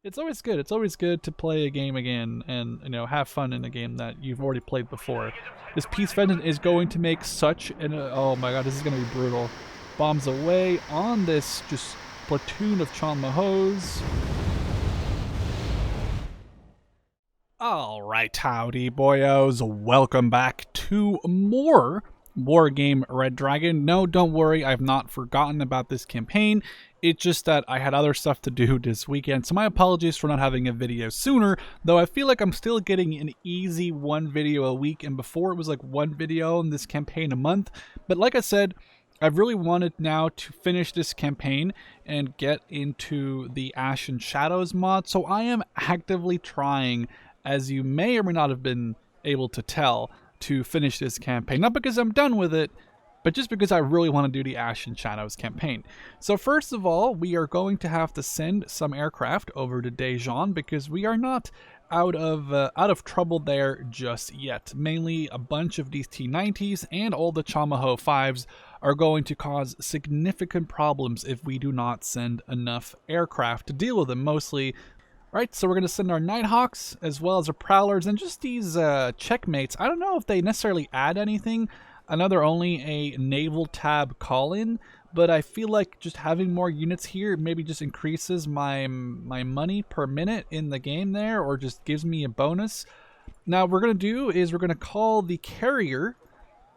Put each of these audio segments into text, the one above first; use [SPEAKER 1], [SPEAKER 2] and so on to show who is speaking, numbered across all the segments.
[SPEAKER 1] It's always good. It's always good to play a game again and, have fun in a game that you've already played before. This Peace Vengeance is going to make such an... oh my god, this is going to be brutal. Bombs away on this just platoon of Chanmahos. Alright, howdy boyos. Welcome back to more Wargame Red Dragon. No, don't worry, I've not forgotten about this campaign. It's just that I had other stuff to do this weekend, so my apologies for not having a video sooner, though I feel like I'm still getting an easy one video a week, and before it was like one video in this campaign a month. But like I said, I've really wanted now to finish this campaign and get into the Ash and Shadows mod, so I am actively trying, as you may or may not have been able to tell, to finish this campaign. Not because I'm done with it, but just because I really want to do the Ash and Shadows campaign. So first of all, we are going to have to send some aircraft over to Daejeon because we are not out of trouble there just yet. Mainly a bunch of these T-90s and all the Chamaho 5s are going to cause significant problems if we do not send enough aircraft to deal with them, mostly. Right, so we're going to send our Nighthawks as well as our Prowlers and just these checkmates. I don't know if they necessarily add anything. I know they're only a naval tab call-in, but I feel like just having more units here maybe just increases my money per minute in the game there, or just gives me a bonus. Now what we're going to do is we're going to call the carrier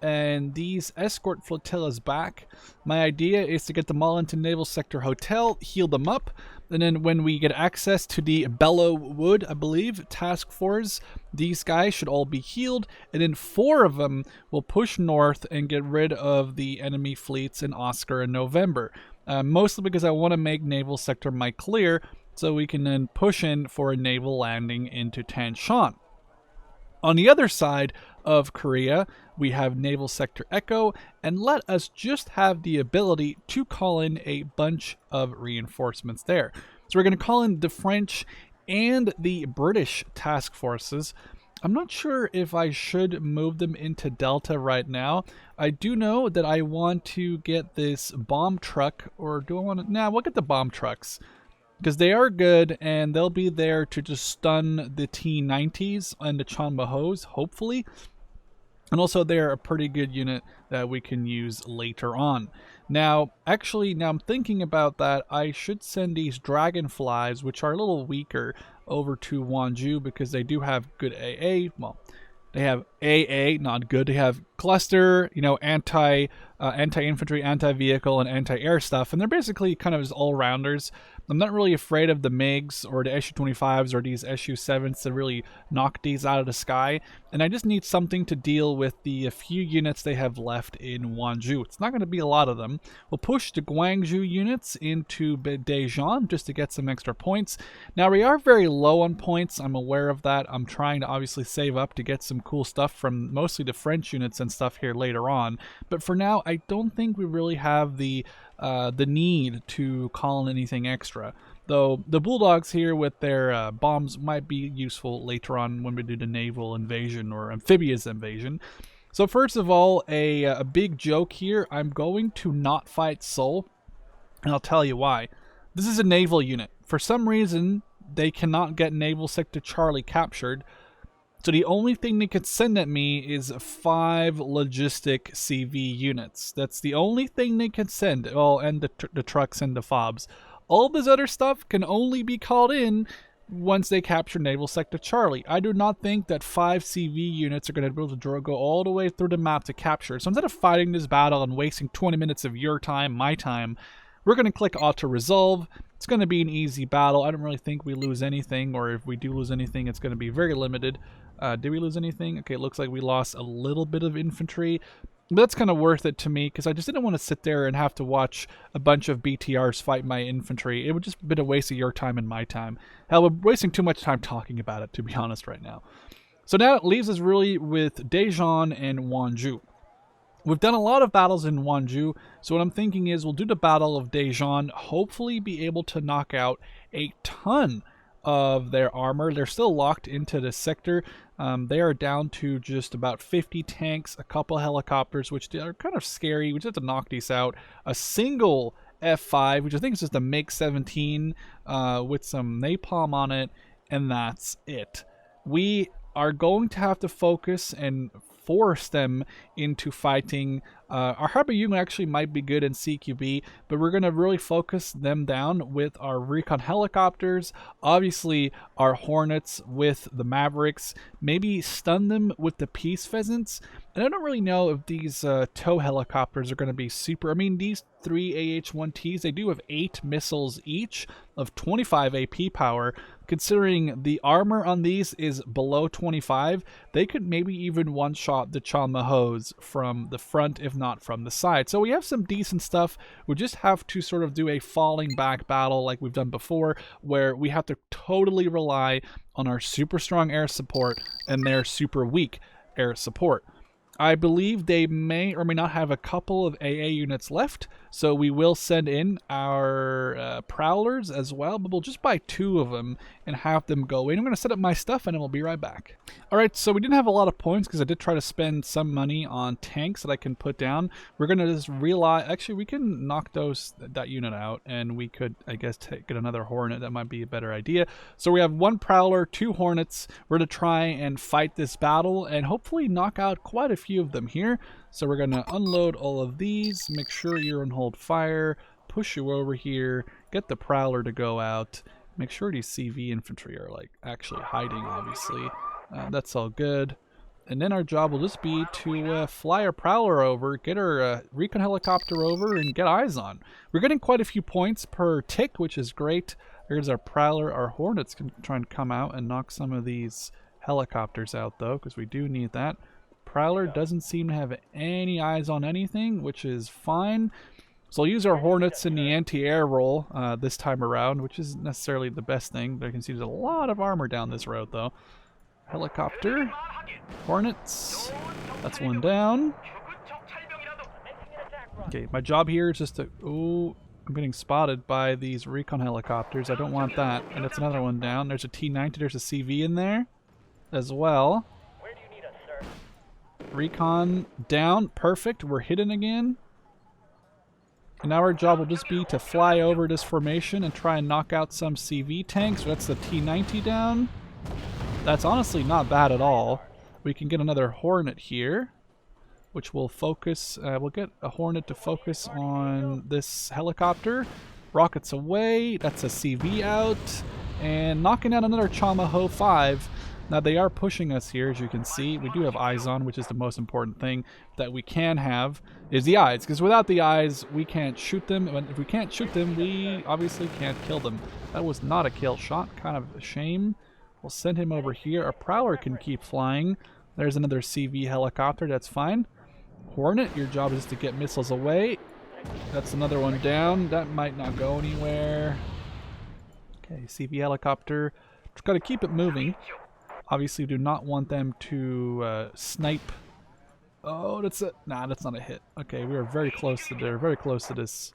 [SPEAKER 1] and these escort flotillas back. My idea is to get them all into Naval Sector Hotel, heal them up, and then when we get access to the Bellow Wood, I believe, task force, these guys should all be healed, and then 4 of them will push north and get rid of the enemy fleets in Oscar and November. Mostly because I want to make Naval Sector Mike clear, so we can then push in for a naval landing into Tanshan. On the other side of Korea, we have Naval Sector Echo, and let us just have the ability to call in a bunch of reinforcements there. So we're going to call in the French and the British task forces. I'm not sure if I should move them into Delta right now. I do know that I want to get this bomb truck, or do I want to... Nah, we'll get the bomb trucks, because they are good, and they'll be there to just stun the T-90s and the Chanmahos, hopefully. And also they're a pretty good unit that we can use later on. Now, actually, now I'm thinking about that, I should send these Dragonflies, which are a little weaker, over to Wonju, because they do have good AA. Well, they have AA, not good. They have cluster, anti-infantry, anti-vehicle, and anti-air stuff. And they're basically kind of as all-rounders. I'm not really afraid of the MiGs or the Su-25s or these Su-7s to really knock these out of the sky. And I just need something to deal with the few units they have left in Wonju. It's not going to be a lot of them. We'll push the Gwangju units into Daejeon just to get some extra points. Now, we are very low on points. I'm aware of that. I'm trying to obviously save up to get some cool stuff from mostly the French units and stuff here later on. But for now, I don't think we really have the need to call in anything extra. Though the Bulldogs here with their bombs might be useful later on when we do the naval invasion or amphibious invasion. So first of all, a big joke here. I'm going to not fight Seoul, and I'll tell you why. This is a naval unit. For some reason, they cannot get Naval Sector Charlie captured. So the only thing they could send at me is 5 logistic CV units. That's the only thing they can send. Oh, and the trucks and the FOBs. All this other stuff can only be called in once they capture Naval Sector Charlie. I do not think that 5 CV units are going to be able to go all the way through the map to capture. So instead of fighting this battle and wasting 20 minutes of your time, my time, we're going to click Auto Resolve. It's going to be an easy battle. I don't really think we lose anything, or if we do lose anything, it's going to be very limited. Did we lose anything? Okay, it looks like we lost a little bit of infantry. But that's kind of worth it to me, because I just didn't want to sit there and have to watch a bunch of BTRs fight my infantry. It would just be a waste of your time and my time. Hell, we're wasting too much time talking about it, to be honest, right now. So now it leaves us really with Daejeon and Wonju. We've done a lot of battles in Wonju, so what I'm thinking is we'll do the Battle of Daejeon, hopefully be able to knock out a ton of their armor. They're still locked into the sector. They are down to just about 50 tanks, a couple helicopters, which are kind of scary. We just have to knock these out. A single F5, which I think is just a MiG-17 with some napalm on it, and that's it. We are going to have to focus and force them into fighting. Our Harbour actually might be good in CQB, but we're going to really focus them down with our recon helicopters, obviously our Hornets with the Mavericks, maybe stun them with the Peace Pheasants. And I don't really know if these tow helicopters are going to be super. I mean, these 3 AH-1Ts, they do have 8 missiles each of 25 AP power. Considering the armor on these is below 25, they could maybe even one-shot the Chalmahos from the front, if not from the side. So we have some decent stuff. We just have to sort of do a falling back battle like we've done before, where we have to totally rely on our super strong air support and their super weak air support. I believe they may or may not have a couple of AA units left, so we will send in our Prowlers as well, but we'll just buy 2 of them and have them go in. I'm going to set up my stuff and then we'll be right back. Alright, so we didn't have a lot of points because I did try to spend some money on tanks that I can put down. We're going to just rely, actually we can knock that unit out and we could, I guess, get another Hornet. That might be a better idea. So we have 1 Prowler, 2 Hornets. We're going to try and fight this battle and hopefully knock out quite a few of them here. So we're going to unload all of these, make sure you're on hold fire, push you over here, get the Prowler to go out, make sure these CV infantry are like actually hiding, obviously. That's all good. And then our job will just be to fly our Prowler over, get our recon helicopter over, and get eyes on. We're getting quite a few points per tick, which is great. Here's our Prowler. Our Hornets can try and come out and knock some of these helicopters out, though, because we do need that. Prowler doesn't seem to have any eyes on anything, which is fine. So I'll use our Hornets in the anti-air role this time around, which isn't necessarily the best thing. But I can see there's a lot of armor down this road, though. Helicopter. Hornets. That's 1 down. Okay, my job here is just to... Ooh, I'm getting spotted by these recon helicopters. I don't want that. And that's another 1 down. There's a T-90. There's a CV in there as well. Recon down. Perfect. We're hidden again. And now our job will just be to fly over this formation and try and knock out some CV tanks. So that's the T-90 down. That's honestly not bad at all. We can get another Hornet here, which will focus. We'll get a Hornet to focus on this helicopter. Rockets away. That's a CV out. And knocking out another Chamaho 5. Now they are pushing us here, as you can see. We do have eyes on, which is the most important thing that we can have, is the eyes. Because without the eyes, we can't shoot them. And if we can't shoot them, we obviously can't kill them. That was not a kill shot. Kind of a shame. We'll send him over here. Our Prowler can keep flying. There's another CV helicopter. That's fine. Hornet, your job is to get missiles away. That's another 1 down. That might not go anywhere. Okay, CV helicopter. Just got to keep it moving. Obviously, do not want them to snipe. Oh, that's a... Nah, that's not a hit. Okay, we are very close to there. Very close to this.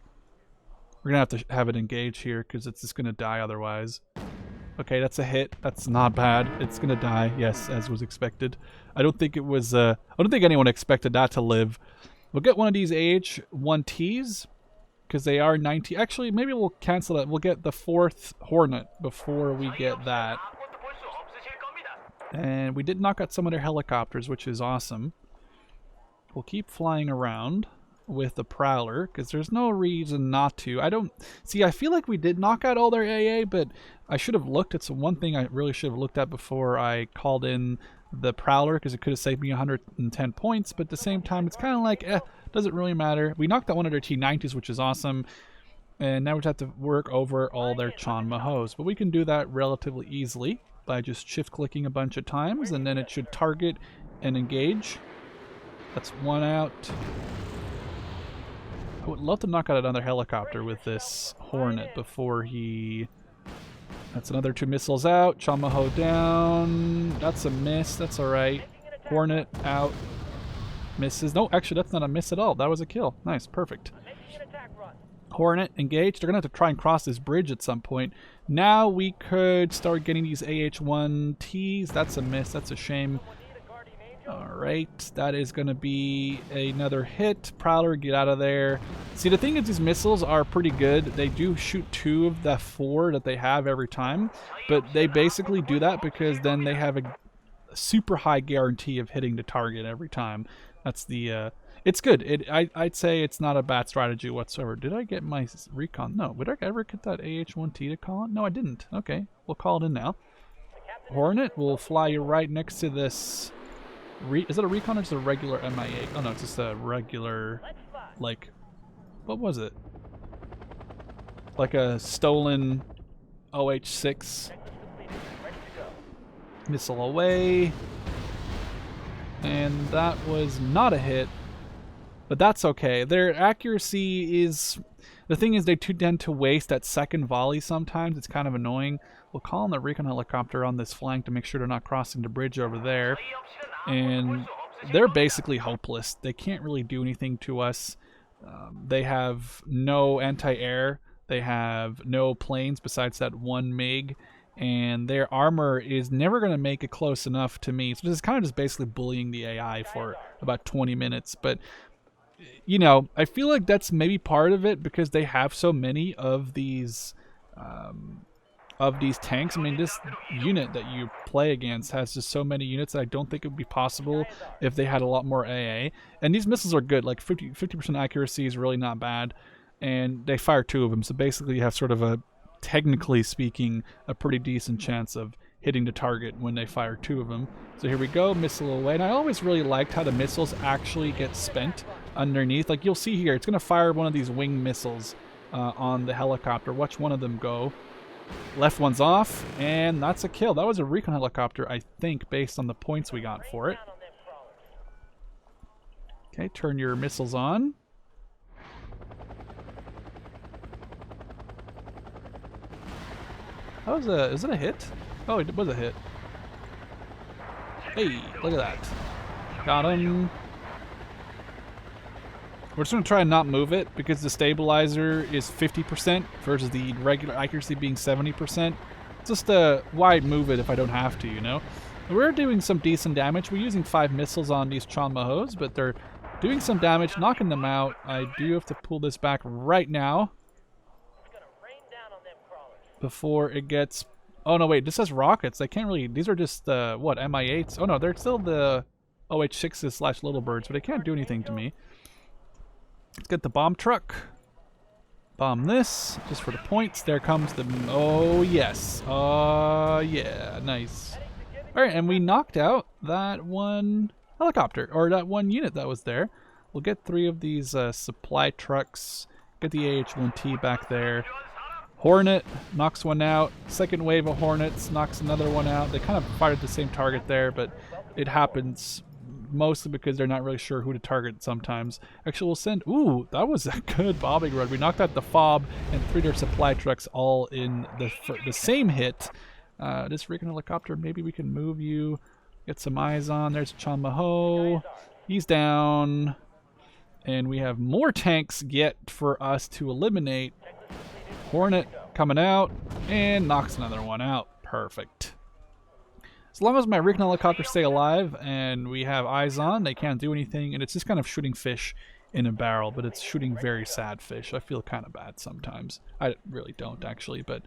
[SPEAKER 1] We're going to have to have it engage here because it's just going to die otherwise. Okay, that's a hit. That's not bad. It's going to die. Yes, as was expected. I don't think it was... I don't think anyone expected that to live. We'll get one of these AH-1Ts because they are 90. Actually, maybe we'll cancel that. We'll get the 4th Hornet before we get that. And we did knock out some of their helicopters, which is awesome. We'll keep flying around with the Prowler, because there's no reason not to. I feel like we did knock out all their AA, but I should have looked. It's one thing I really should have looked at before I called in the Prowler, because it could have saved me 110 points, but at the same time, it's kind of like, doesn't really matter. We knocked out one of their T-90s, which is awesome, and now we just have to work over all their Chonmahos, but we can do that relatively easily by just shift-clicking a bunch of times, and then it should target and engage. That's 1 out. I would love to knock out another helicopter with this Hornet before he... That's another 2 missiles out. Chamaho down. That's a miss. That's alright. Hornet out. Misses. No, actually, that's not a miss at all. That was a kill. Nice. Perfect. Hornet engaged. They're going to have to try and cross this bridge at some point. Now we could start getting these AH-1Ts. That's a miss. That's a shame. Alright, that is going to be another hit. Prowler, get out of there. See, the thing is, these missiles are pretty good. They do shoot 2 of the 4 that they have every time, but they basically do that because then they have a super high guarantee of hitting the target every time. That's the... it's good. I'd say it's not a bad strategy whatsoever. Did I get my recon? No. Would I ever get that AH-1T to call it? No, I didn't. Okay, we'll call it in now. Hornet will fly you right next to this... is it a recon or just a regular MIA? Oh no, it's just a regular, like, what was it? Like a stolen OH-6 missile away. And that was not a hit, but that's okay. Their accuracy is... The thing is, they tend to waste that second volley sometimes. It's kind of annoying. We'll call in the recon helicopter on this flank to make sure they're not crossing the bridge over there. And they're basically hopeless. They can't really do anything to us. They have no anti-air. They have no planes besides that one MiG. And their armor is never going to make it close enough to me. So this is kind of just basically bullying the AI for about 20 minutes. But... you know, I feel like that's maybe part of it because they have so many of these tanks. I mean, this unit that you play against has just so many units that I don't think it would be possible if they had a lot more AA. And these missiles are good. Like 50% accuracy is really not bad. And they fire 2 of them. So basically you have sort of a, technically speaking, a pretty decent chance of hitting the target when they fire 2 of them. So here we go, missile away. And I always really liked how the missiles actually get spent underneath. Like you'll see here, it's going to fire one of these wing missiles on the helicopter. Watch one of them go. Left one's off, and that's a kill. That was a recon helicopter, I think, based on the points we got for it. Okay, turn your missiles on. That was a... is it a hit? Oh, it was a hit. Hey, look at that. Got him. We're just going to try and not move it because the stabilizer is 50% versus the regular accuracy being 70%. Just why move it if I don't have to, you know? We're doing some decent damage. We're using 5 missiles on these Chanmahos, but they're doing some damage, knocking them out. I do have to pull this back right now before it gets... oh no, wait, this has rockets. They can't really... these are just, what, Mi-8s? Oh no, they're still the OH-6s / Little Birds, but they can't do anything to me. Let's get the bomb truck. Bomb this, just for the points. There comes the... oh, yes. Yeah, nice. Alright, and we knocked out that one helicopter, or that one unit that was there. We'll get 3 of these supply trucks. Get the AH-1T back there. Hornet knocks one out. Second wave of Hornets knocks another one out. They kind of fired the same target there, but it happens mostly because they're not really sure who to target sometimes. Actually, we'll send... ooh, that was a good bombing run. We knocked out the FOB and 3 of their supply trucks all in the same hit. This recon helicopter, maybe we can move you. Get some eyes on. There's Chanmaho. He's down. And we have more tanks yet for us to eliminate. Hornet coming out and knocks another one out. Perfect. As long as my recon helicopters stay alive and we have eyes on, they can't do anything, and it's just kind of shooting fish in a barrel, but it's shooting very sad fish. I feel kind of bad sometimes. I really don't, actually, but...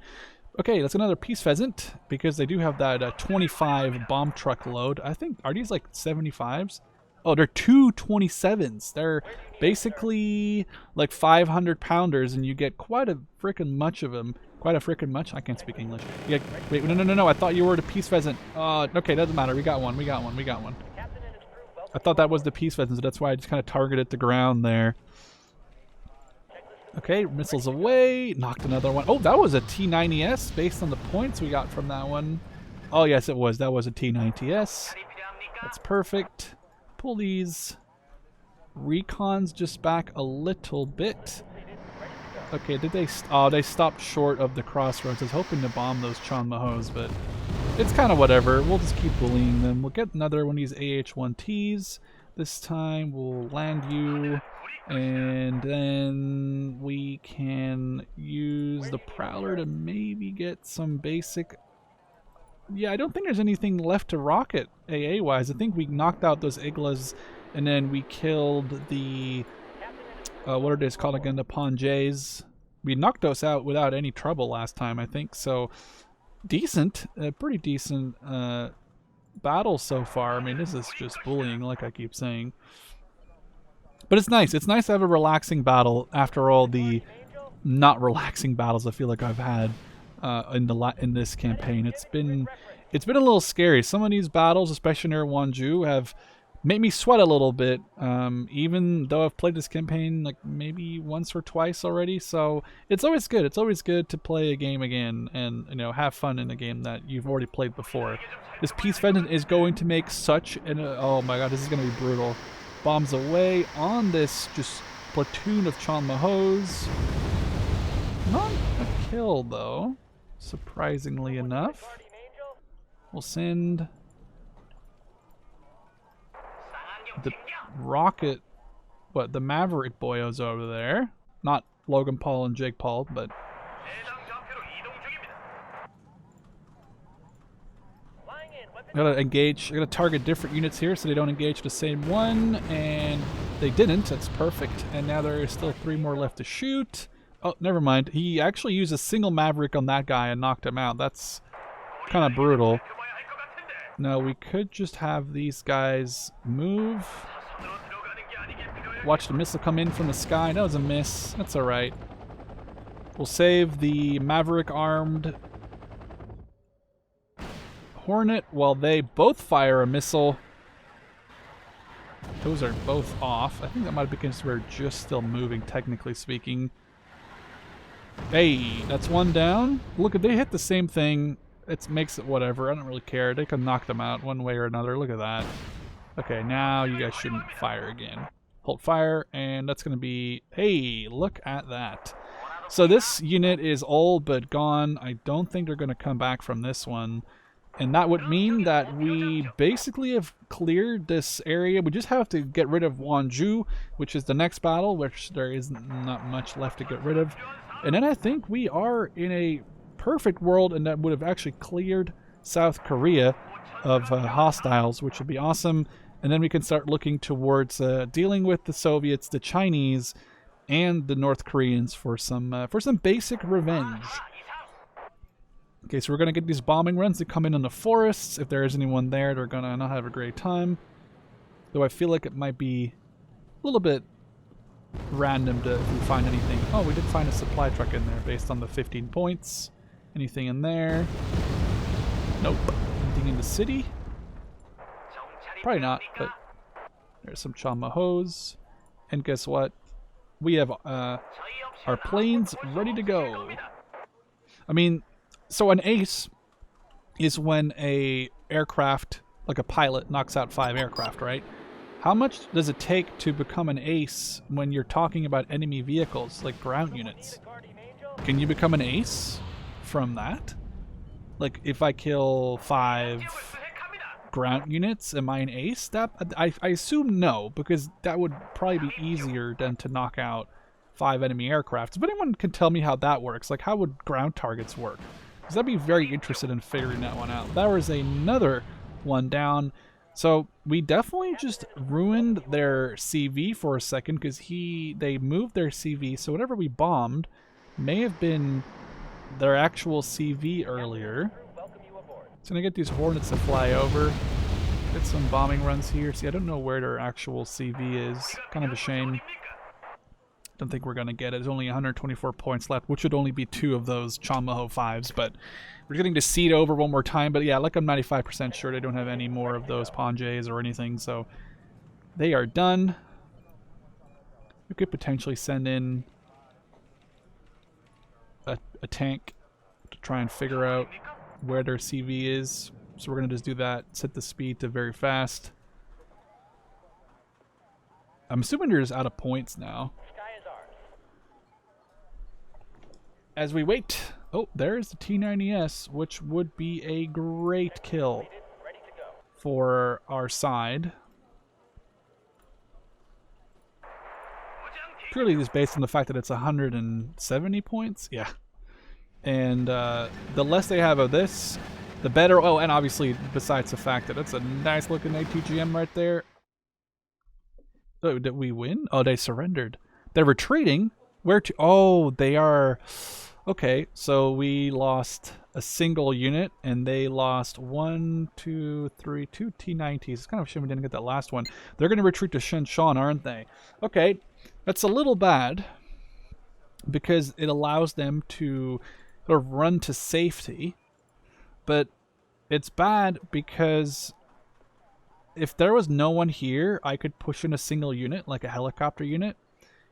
[SPEAKER 1] okay, that's another Peace Pheasant, because they do have that 25 bomb truck load. I think, are these like 75s? Oh, they're 227s. They're basically like 500 pounders, and you get quite a frickin' much of them. Quite a frickin' much? I can't speak English. Yeah, wait, no, I thought you were the Peace Pheasant. Okay, doesn't matter. We got one. I thought that was the Peace Pheasant, so that's why I just kind of targeted the ground there. Okay, missiles away. Knocked another one. Oh, that was a T-90S based on the points we got from that one. Oh, yes, it was. That was a T-90S. That's perfect. Pull these recons just back a little bit. Okay, did they... oh, they stopped short of the crossroads. I was hoping to bomb those Chanmahos, but it's kind of whatever. We'll just keep bullying them. We'll get another one of these AH-1Ts. This time we'll land you, and then we can use the Prowler to maybe get some basic... yeah, I don't think there's anything left to rocket AA-wise. I think we knocked out those Iglas, and then we killed the what are they called again? The Ponjays. We knocked those out without any trouble last time, I think. So decent, pretty decent battle so far. I mean, this is just bullying, like I keep saying. But it's nice. It's nice to have a relaxing battle after all the not relaxing battles I feel like I've had in this campaign. It's been a little scary. Some of these battles, especially near Wonju, have made me sweat a little bit, even though I've played this campaign like maybe once or twice already. So it's always good. It's always good to play a game again and, you know, have fun in a game that you've already played before. This Peace Vengeance is going to make such an oh my god, this is going to be brutal. Bombs away on this just platoon of Chanmahos. Not a kill though, surprisingly enough. We'll send the rocket, the Maverick boyos over there. Not Logan Paul and Jake Paul, but I gotta engage, I gotta target different units here so they don't engage the same one, and they didn't. That's perfect. And now there are still 3 more left to shoot. Oh, never mind. He actually used a single Maverick on that guy and knocked him out. That's kind of brutal. No, we could just have these guys move. Watch the missile come in from the sky. That was a miss. That's alright. We'll save the Maverick armed Hornet while they both fire a missile. Those are both off. I think that might be because we're just still moving, technically speaking. Hey, that's one down. Look, if they hit the same thing, it makes it whatever. I don't really care. They can knock them out one way or another. Look at that. Okay, now you guys shouldn't fire again. Hold fire, and that's going to be... Hey, look at that. So this unit is all but gone. I don't think they're going to come back from this one. And that would mean that we basically have cleared this area. We just have to get rid of Wonju, which is the next battle, which there is not much left to get rid of. And then I think we are in a perfect world, and that would have actually cleared South Korea of hostiles, which would be awesome. And then we can start looking towards dealing with the Soviets, the Chinese, and the North Koreans for some basic revenge. Okay, so we're gonna get these bombing runs that come in the forests. If there is anyone there, they're gonna not have a great time. Though I feel like it might be a little bit random to if we find anything. Oh, we did find a supply truck in there based on the 15 points. Anything in there? Nope. Anything in the city? Probably not, but there's some Chanmahos. And guess what? We have our planes ready to go. I mean, so an ace is when a aircraft, like a pilot, knocks out 5 aircraft, right? How much does it take to become an ace when you're talking about enemy vehicles, like ground units? Can you become an ace from that? Like, if I kill 5 ground units, am I an ace? That I assume no, because that would probably be easier than to knock out 5 enemy aircraft. If anyone can tell me how that works, like how would ground targets work? Because I'd be very interested in figuring that one out. There was another one down. So we definitely just ruined their CV for a second because they moved their CV. So whatever we bombed may have been their actual CV earlier. So I'm gonna get these Hornets to fly over. Get some bombing runs here. See, I don't know where their actual CV is. Kind of a shame. Don't think we're gonna get it. There's only 124 points left, which would only be 2 of those Chanmaho 5s, but we're getting to seed over one more time. But yeah, like I'm 95% sure they don't have any more of those Ponjays or anything, so they are done. We could potentially send in a tank to try and figure out where their CV is. So we're gonna just do that, set the speed to very fast. I'm assuming they're just out of points now. As we wait, oh, there's the T-90S, which would be a great kill for our side. Purely just based on the fact that it's 170 points, yeah. And the less they have of this, the better. Oh, and obviously, besides the fact that it's a nice looking ATGM right there. Oh, did we win? Oh, they surrendered. They're retreating. Where to? Oh, they are. Okay, so we lost a single unit, and they lost two T-90s. It's kind of a shame we didn't get that last one. They're going to retreat to Shenshan, aren't they? Okay, that's a little bad, because it allows them to sort of run to safety, but it's bad because if there was no one here, I could push in a single unit, like a helicopter unit,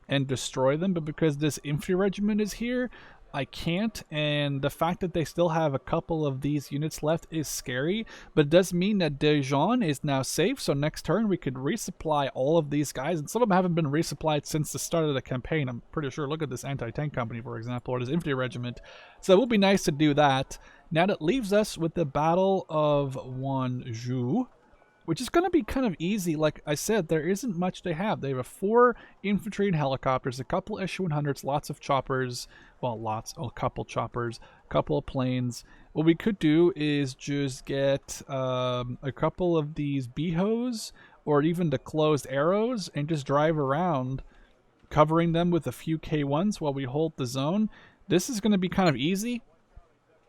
[SPEAKER 1] and destroy them, but because this infantry regiment is here, I can't, and the fact that they still have a couple of these units left is scary, but it does mean that Daejeon is now safe, so next turn we could resupply all of these guys, and some of them haven't been resupplied since the start of the campaign, I'm pretty sure. Look at this anti-tank company, for example, or this infantry regiment, so it would be nice to do that. Now that leaves us with the Battle of Wonju, which is going to be kind of easy. Like I said, there isn't much they have. They have 4 infantry and helicopters, a couple Su-100s, lots of choppers. Well, a couple choppers, a couple of planes. What we could do is just get a couple of these BIHOs or even the closed arrows and just drive around, covering them with a few K1s while we hold the zone. This is going to be kind of easy.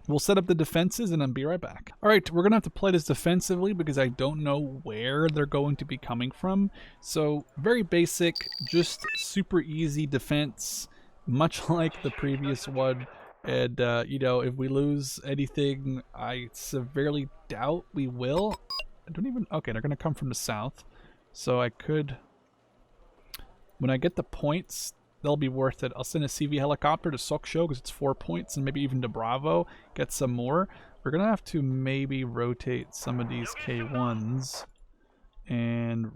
[SPEAKER 1] We'll set up the defenses and then be right back. All right, we're going to have to play this defensively because I don't know where they're going to be coming from. So very basic, just super easy defense, much like the previous one. And, you know, if we lose anything, I severely doubt we will. I don't even... Okay, they're going to come from the south. So I could... When I get the points... They'll be worth it. I'll send a CV helicopter to Soksho because it's 4 points, and maybe even to Bravo, get some more. We're going to have to maybe rotate some of these K1s. And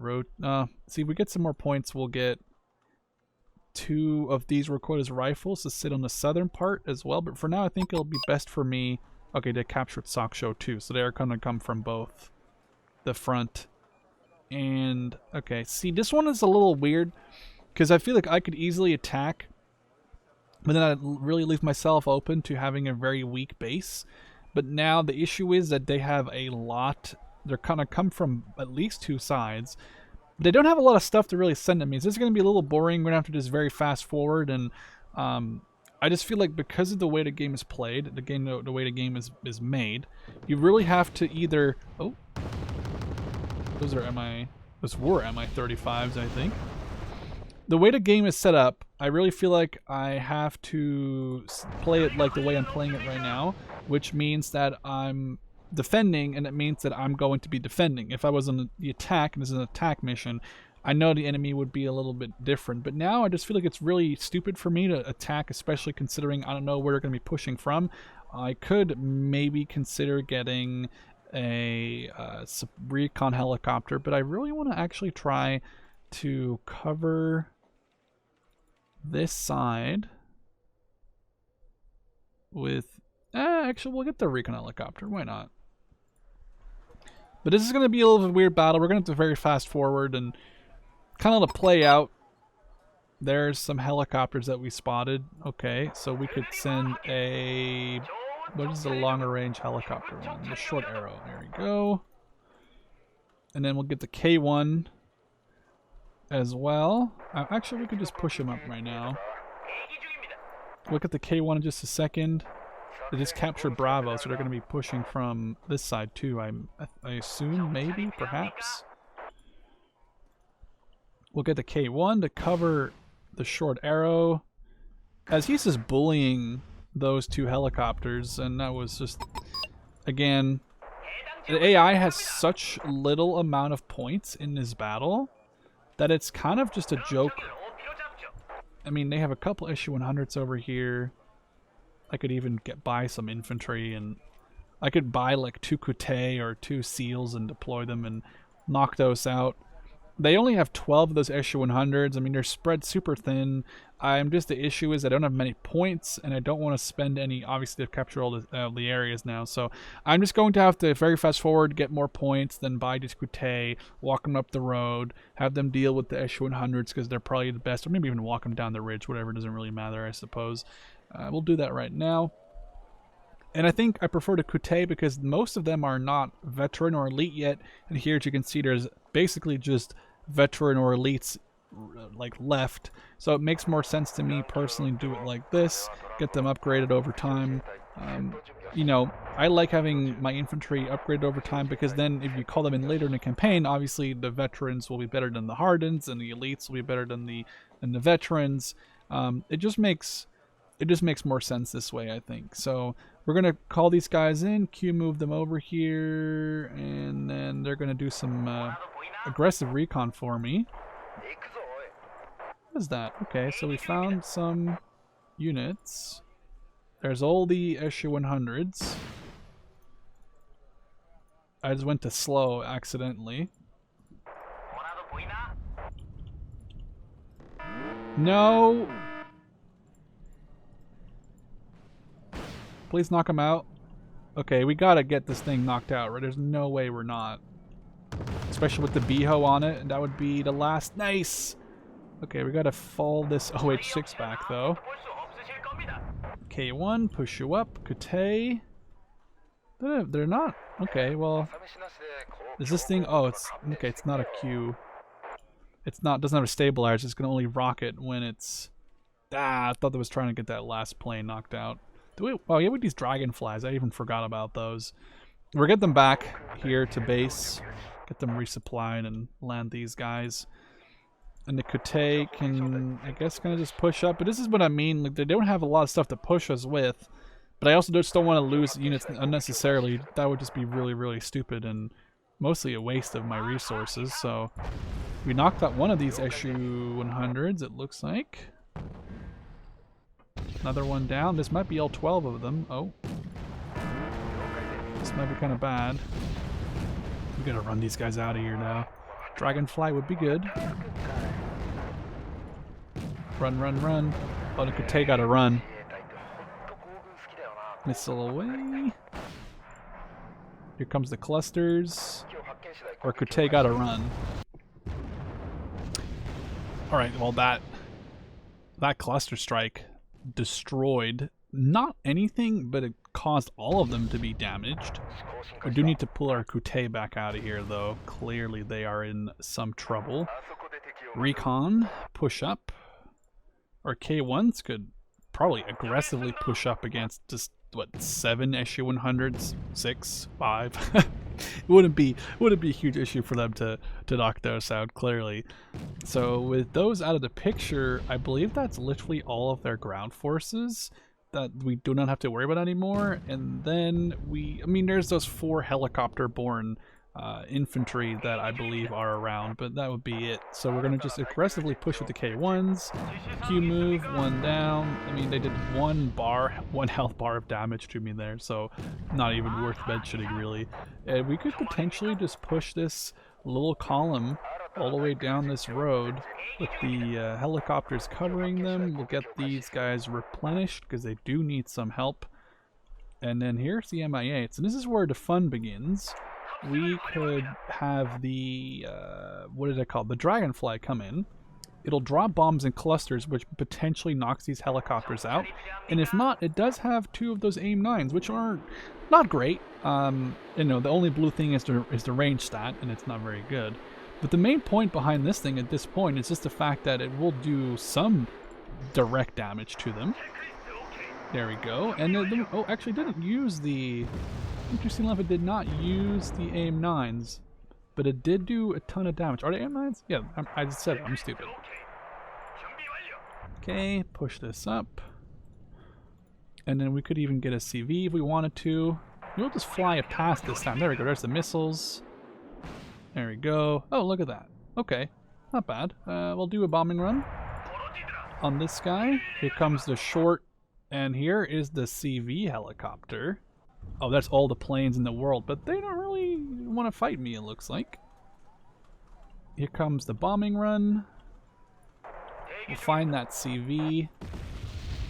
[SPEAKER 1] see, if we get some more points, we'll get 2 of these Rokota's rifles to sit on the southern part as well. But for now, I think it'll be best for me... Okay, they captured Soksho too, so they're going to come from both the front. And, okay, see, this one is a little weird, because I feel like I could easily attack, but then I'd really leave myself open to having a very weak base. But now the issue is that they have a lot. They're kind of come from at least 2 sides. They don't have a lot of stuff to really send at me. So this is going to be a little boring. We're going to have to just very fast forward. And I just feel like because of the way the game is played, the way the game is made, you really have to either... Oh, those were Mi-35s, I think. The way the game is set up, I really feel like I have to play it like the way I'm playing it right now, which means that I'm defending, and it means that I'm going to be defending. If I was on the attack, and this is an attack mission, I know the enemy would be a little bit different. But now I just feel like it's really stupid for me to attack, especially considering I don't know where they're going to be pushing from. I could maybe consider getting a recon helicopter, but I really want to actually try to cover this side with actually we'll get the recon helicopter, why not? But this is going to be a little bit of a weird battle. We're going to have to very fast forward and kind of to play out. There's some helicopters that we spotted. Okay, so we could send a... What is the longer range helicopter one? The short arrow. There we go. And then we'll get the K1 as well. Actually, we could just push him up right now. Look at the K1 in just a second. They just captured Bravo, so they're going to be pushing from this side too, I assume, maybe, perhaps. We'll get the K1 to cover the short arrow, as he's just bullying those 2 helicopters, and that was just, again, the AI has such little amount of points in this battle that it's kind of just a joke. I mean, they have a couple Su-100s over here. I could even buy some infantry, and I could buy like 2 Kute or 2 Seals and deploy them and knock those out. They only have 12 of those Su-100s. I mean, they're spread super thin. The issue is I don't have many points, and I don't want to spend any. Obviously, they've captured all the areas now, so I'm just going to have to very fast forward, get more points, then buy this Kute, walk them up the road, have them deal with the Su-100s because they're probably the best, or maybe even walk them down the ridge, whatever, doesn't really matter, I suppose. We'll do that right now. And I think I prefer the Kute because most of them are not veteran or elite yet. And here, as you can see, there's basically just veteran or elites like left. So it makes more sense to me personally to do it like this, get them upgraded over time. You know, I like having my infantry upgraded over time because then if you call them in later in the campaign, obviously the veterans will be better than the hardens and the elites will be better than the veterans. It just makes more sense this way, I think. So we're gonna call these guys in, Q move them over here, and then they're gonna do some aggressive recon for me. What is that? Okay, so we found some units. There's all the SU-100s. I just went to slow accidentally. No! Please knock him out. Okay, we gotta get this thing knocked out, right? There's no way we're not. Especially with the BIHO on it, and that would be the last. Nice! Okay, we gotta fall this OH-6 back, though. K1, push you up. Kute. They're not. Okay, well. Is this thing. Oh, it's. Okay, it's not a Q. It's not. Doesn't have a stabilizer. It's gonna only rocket when it's. Ah, I thought that was trying to get that last plane knocked out. Oh, yeah, with these dragonflies. I even forgot about those. We'll get them back here to base. Get them resupplied and land these guys. And the Kute can, I guess, kind of just push up. But this is what I mean. Like, they don't have a lot of stuff to push us with. But I also just don't want to lose units unnecessarily. That would just be really, really stupid and mostly a waste of my resources. So we knocked out one of these SU-100s, it looks like. Another one down. This might be all 12 of them. Oh. This might be kind of bad. We gotta run these guys out of here now. Dragonfly would be good. Run, run, run. Oh, the Kute gotta run. Missile away. Here comes the clusters. Or Kute gotta run. Alright, well that cluster strike destroyed not anything, but it caused all of them to be damaged. We do need to pull our Kute back out of here, though. Clearly they are in some trouble. Recon, push up. Our K1s could probably aggressively push up against just, what, 7 SU-100s? 6? 5? It wouldn't be a huge issue for them to knock those out, clearly. So with those out of the picture, I believe that's literally all of their ground forces that we do not have to worry about anymore. And then I mean, there's those 4 helicopter-borne infantry that I believe are around, but that would be it. So we're going to just aggressively push with the K1s. Q move, 1 down. I mean, they did 1 health bar of damage to me there, so not even worth mentioning, really. And we could potentially just push this little column all the way down this road with the helicopters covering them. We'll get these guys replenished because they do need some help. And then here's the MI8s, and this is where the fun begins. We could have the, what is it called? The Dragonfly come in. It'll drop bombs in clusters, which potentially knocks these helicopters out. And if not, it does have 2 of those AIM-9s, which are not great. You know, the only blue thing is the range stat, and it's not very good. But the main point behind this thing at this point is just the fact that it will do some direct damage to them. There we go. And oh, actually didn't use the... Interesting enough, it did not use the AIM-9s, but it did do a ton of damage. Are they AIM-9s? Yeah, I just said it. I'm stupid. Okay, push this up. And then we could even get a CV if we wanted to. We'll just fly it past this time. There we go. There's the missiles. There we go. Oh, look at that. Okay, not bad. We'll do a bombing run on this guy. Here comes the short, and here is the CV helicopter. Oh, that's all the planes in the world, but they don't really want to fight me, it looks like. Here comes the bombing run. We'll find that CV.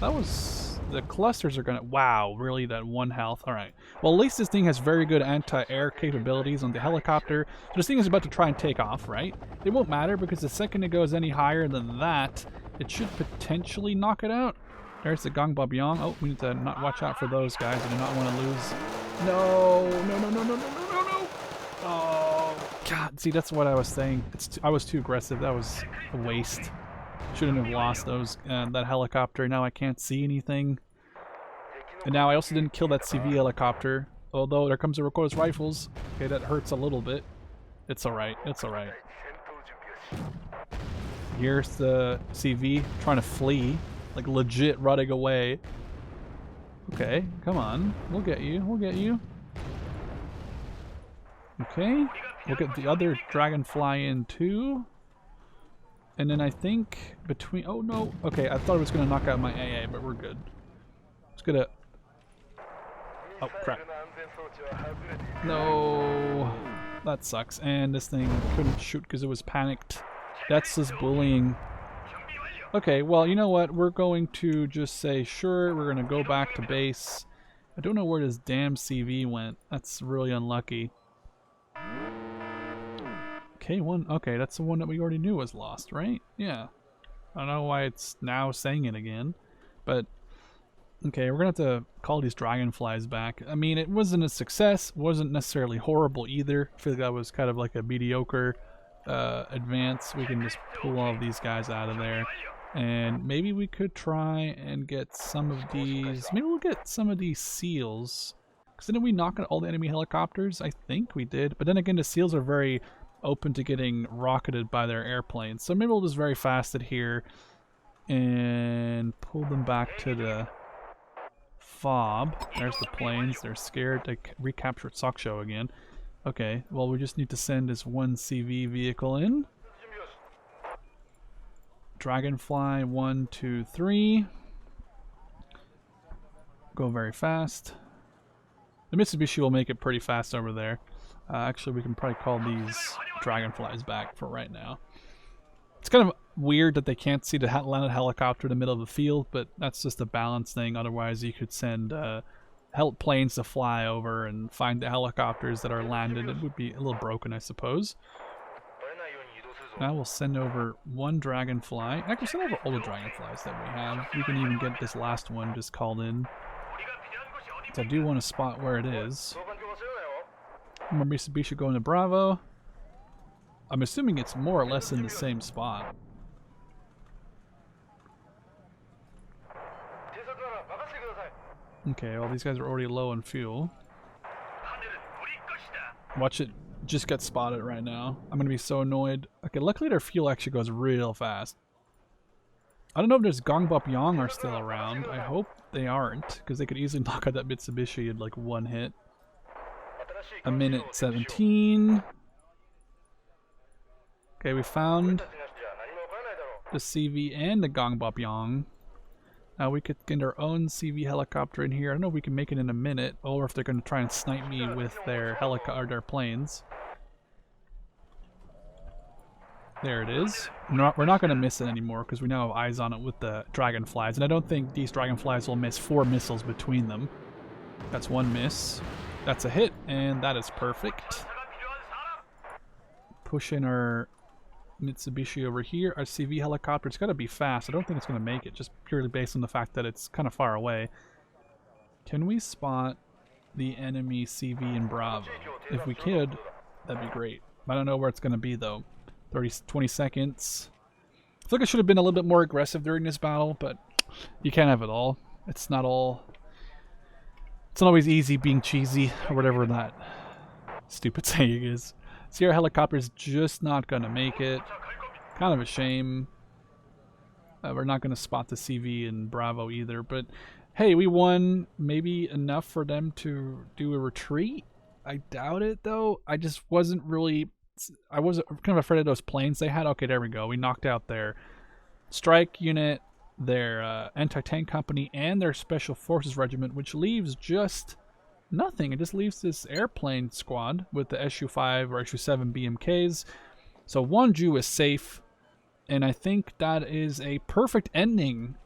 [SPEAKER 1] That was... The clusters are gonna... Wow, really? That 1 health? Alright. Well, at least this thing has very good anti-air capabilities on the helicopter. So this thing is about to try and take off, right? It won't matter, because the second it goes any higher than that, it should potentially knock it out. There's the Gongbabyong. Oh, we need to not watch out for those guys. I do not want to lose. No, no, no, no, no, no, no, no, no. Oh, God. See, that's what I was saying. I was too aggressive. That was a waste. Shouldn't have lost those that helicopter. Now I can't see anything. And now I also didn't kill that CV helicopter. Although there comes the Rokota's rifles. Okay, that hurts a little bit. It's alright. It's alright. Here's the CV trying to flee. Like legit running away. Okay, come on. We'll get you. We'll get you. Okay. We'll get the other dragonfly in too. And then I think between... Oh no. Okay, I thought it was going to knock out my AA, but we're good. It's gonna... Oh crap. No. That sucks. And this thing couldn't shoot because it was panicked. That's just bullying. Okay, well, you know what? We're going to just say, sure, we're going to go back to base. I don't know where this damn CV went. That's really unlucky. Okay, okay, that's the one that we already knew was lost, right? Yeah. I don't know why it's now saying it again. But, okay, we're going to have to call these dragonflies back. I mean, it wasn't a success. It wasn't necessarily horrible either. I feel like that was kind of like a mediocre advance. We can just pull all of these guys out of there. And maybe we could try and get some of these... Maybe we'll get some of these SEALs. Because didn't we knock out all the enemy helicopters? I think we did. But then again, the SEALs are very open to getting rocketed by their airplanes. So maybe we'll just very fast it here. And pull them back to the FOB. There's the planes. They're scared to recapture Soksho again. Okay, well we just need to send this one CV vehicle in. Dragonfly 1, 2, 3. Go very fast. The Mitsubishi will make it pretty fast over there. Actually, we can probably call these dragonflies back for right now. It's kind of weird that they can't see the landed helicopter in the middle of the field, but that's just a balance thing. Otherwise, you could send planes to fly over and find the helicopters that are landed. It would be a little broken, I suppose. Now we'll send over one dragonfly. I can send over all the dragonflies that we have. We can even get this last one just called in. So I do want to spot where it is. More Mitsubishi going to Bravo. I'm assuming it's more or less in the same spot. Okay, well these guys are already low on fuel. Watch it just get spotted right now. I'm gonna be so annoyed. Okay, luckily their fuel actually goes real fast. I don't know if there's Gongbabyong are still around. I hope they aren't, because they could easily knock out that Mitsubishi in like one hit. A minute 17. Okay, we found the CV and the Gongbabyong. Now we could get our own CV helicopter in here. I don't know if we can make it in a minute, or if they're going to try and snipe me with their their planes. There it is. We're not going to miss it anymore because we now have eyes on it with the dragonflies, and I don't think these dragonflies will miss 4 missiles between them. That's one miss. That's a hit, and that is perfect. Push in our Mitsubishi over here. Our CV helicopter, it's got to be fast. I don't think it's going to make it, just purely based on the fact that it's kind of far away. Can we spot the enemy CV in Bravo? If we could, that'd be great. I don't know where it's going to be, though. 20 seconds. I feel like I should have been a little bit more aggressive during this battle, but you can't have it all. It's not all... It's not always easy being cheesy, or whatever that stupid saying is. See, our helicopter's just not going to make it. Kind of a shame. We're not going to spot the CV in Bravo either, but hey, we won maybe enough for them to do a retreat. I doubt it, though. I just wasn't really... I was kind of afraid of those planes they had. Okay, there we go. We knocked out their strike unit, their anti-tank company, and their special forces regiment, which leaves just nothing. It just leaves this airplane squad with the Su-5 or Su-7 BMKs. So Wonju is safe, and I think that is a perfect ending.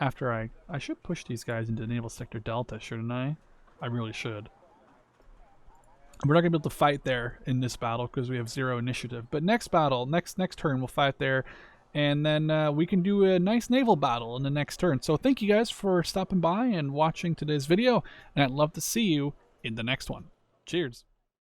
[SPEAKER 1] After I should push these guys into Naval Sector Delta, shouldn't I? I really should. We're not going to be able to fight there in this battle because we have 0 initiative. But next battle, next turn, we'll fight there. and then we can do a nice naval battle in the next turn. So thank you guys for stopping by and watching today's video, and I'd love to see you in the next one. Cheers.